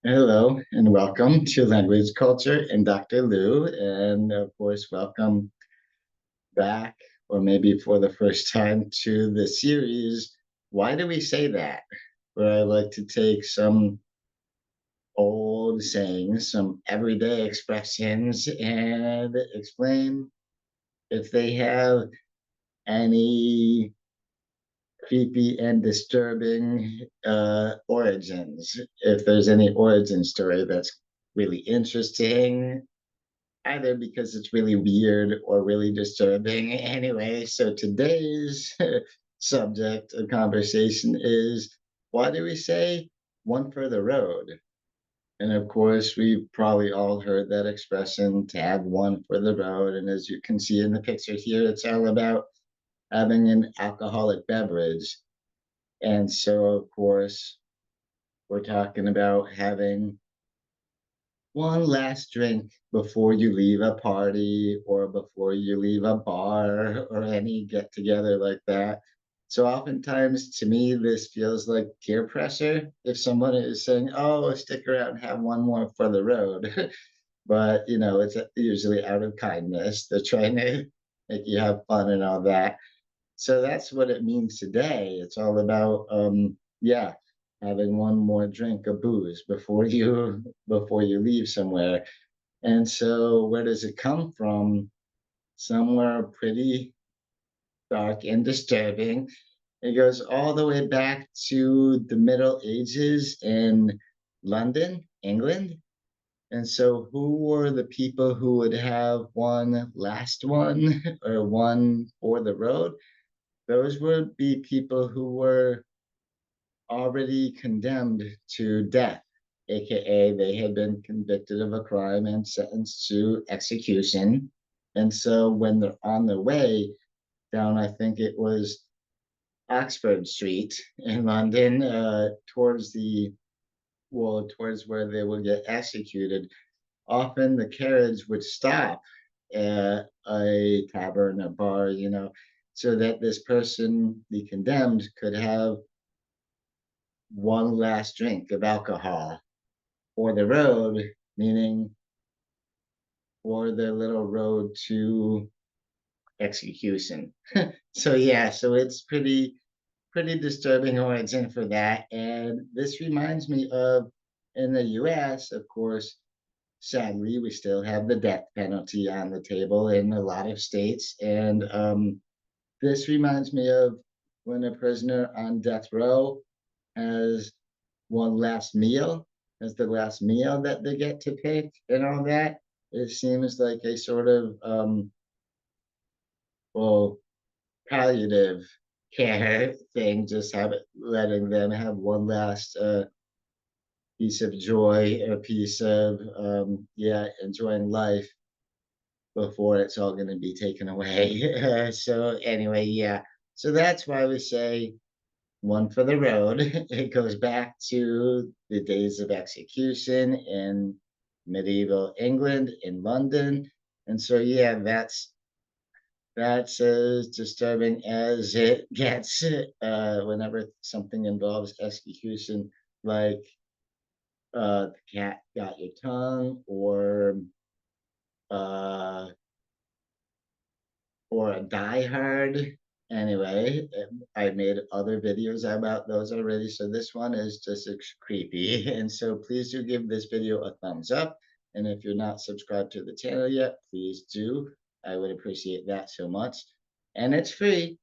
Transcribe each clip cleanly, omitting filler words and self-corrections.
Hello and welcome to Language Culture and Dr. Lou. And of course, welcome back, or maybe for the first time, to the series, Why Do We Say That? Where I like to take some old sayings, some everyday expressions, and explain if they have any creepy and disturbing origins. If there's any origin story that's really interesting, either because it's really weird or really disturbing. Anyway, so today's subject of conversation is, why do we say one for the road? And of course, we've probably all heard that expression, to have one for the road. And as you can see in the picture here, it's all about having an alcoholic beverage. And so, of course, we're talking about having one last drink before you leave a party or before you leave a bar or any get together like that. So oftentimes to me, this feels like peer pressure. If someone is saying, "Oh, stick around and have one more for the road," but it's usually out of kindness. They're trying to make you have fun and all that. So that's what it means today. It's all about, yeah, having one more drink of booze before you leave somewhere. And so, where does it come from? Somewhere pretty dark and disturbing. It goes all the way back to the Middle Ages in London, England. And so, who were the people who would have one last one or one for the road? Those would be people who were already condemned to death, aka they had been convicted of a crime and sentenced to execution. And so when they're on their way down, I think it was Oxford Street in London, towards where they would get executed, often the carriage would stop at a tavern, a bar, so that this person, the condemned, could have one last drink of alcohol for the road, meaning for their little road to execution. So yeah, so it's pretty disturbing origin for that. And this reminds me of, in the US, of course, sadly, we still have the death penalty on the table in a lot of states. And this reminds me of when a prisoner on death row has one last meal as the last meal that they get to pick and all that. It seems like a sort of well, palliative care thing, just letting them have one last piece of joy, a piece of yeah, enjoying life before it's all going to be taken away. So anyway, yeah. So that's why we say one for the road. It goes back to the days of execution in medieval England, in London. And so, yeah, that's as disturbing as it gets whenever something involves execution, like the cat got your tongue, uh, or a Die Hard. Anyway, I made other videos about those already, so this one is just creepy. And so please do give this video a thumbs up. And if you're not subscribed to the channel yet, please do. I would appreciate that so much. And it's free.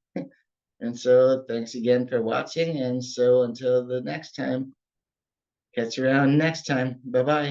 And so thanks again for watching. And so until the next time, catch you around next time. Bye bye.